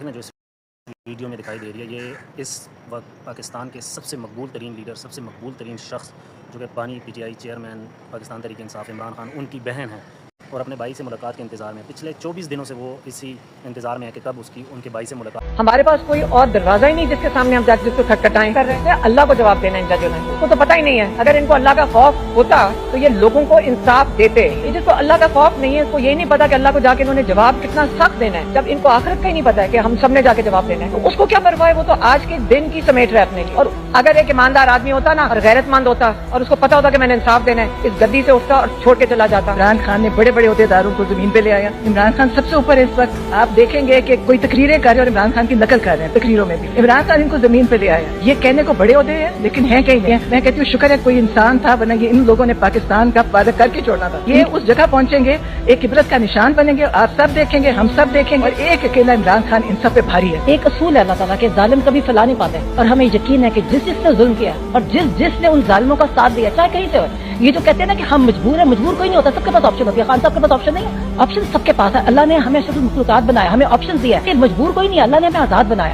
میں جو اس ویڈیو میں دکھائی دے رہی ہے یہ اس وقت پاکستان کے سب سے مقبول ترین لیڈر، سب سے مقبول ترین شخص جو کہ بانی P T I chairman Pakistan Tehreek Insaf Imran Khan ان کی بہن ہے، اور اپنے بھائی سے ملاقات کے انتظار میں پچھلے 24 دنوں سے وہ اسی انتظار میں ہے کہ کب ان کے بھائی سے ملاقات۔ ہمارے پاس کوئی اور دروازہ ہی نہیں جس کے سامنے ہم جا کے جس کو کھٹکھٹائیں کر رہے ہیں۔ اللہ کو جواب دینا ان ججوں نے، اس کو تو پتہ ہی نہیں ہے۔ اگر ان کو اللہ کا خوف ہوتا تو یہ لوگوں کو انصاف دیتے۔ یہ جس کو اللہ کا خوف نہیں ہے اس کو یہ نہیں پتا کہ اللہ کو جا کے انہوں نے جواب کتنا سخت دینا ہے، جب ان کو آخرت کا ہی نہیں پتا ہے کہ ہم سب نے جا کے جواب دینا ہے، تو اس کو کیا پرواہ ہے؟ وہ تو آج کے دن کی سمیٹ رہے اپنے لیے۔ اور اگر ایک ایماندار آدمی ہوتا نا اور غیرت مند ہوتا اور اس کو پتا ہوتا کہ میں نے انصاف دینا ہے، اس گدی سے اٹھتا اور چھوڑ کے چلا جاتا۔ عمران خان نے بڑے بڑے عہدیداروں کو زمین پہ لے آیا۔ عمران خان سب سے اوپر ہے اس وقت۔ آپ دیکھیں گے کہ کوئی تقریریں کر رہے ہیں اور عمران خان کی نقل کر رہے ہیں تقریروں میں بھی۔ عمران خان ان کو زمین پہ لے آیا۔ یہ کہنے کو بڑے عہدے ہیں لیکن ہیں کہیں نہیں۔ میں کہتی ہوں شکر ہے کوئی انسان تھا، ورنہ یہ ان لوگوں نے پاکستان کا وعدہ کر کے چھوڑنا تھا۔ یہ اس جگہ پہنچیں گے، ایک عبرت کا نشان بنیں گے، آپ سب دیکھیں گے، ہم سب دیکھیں گے، اور ایک اکیلا عمران خان ان سب پہ بھاری ہے۔ ایک اصول ہے اللہ تعالیٰ کہ ظالم کبھی فلا نہیں پاتے، اور ہمیں یقین ہے کہ جس نے ظلم کیا اور جس نے ان ظالموں کا ساتھ دیا، چاہے کہیں سے ہو، یہ جو کہتے ہیں نا کہ ہم مجبور ہیں، مجبور کوئی نہیں ہوتا، سب کے پاس آپشن ہوتی ہے۔ خان صاحب کے پاس آپشن نہیں ہے، آپشن سب کے پاس ہے۔ اللہ نے ہمیں اشرف المخلوقات بنایا، ہمیں آپشن دیا ہے کہ مجبور کوئی نہیں ہے، اللہ نے ہمیں آزاد بنایا۔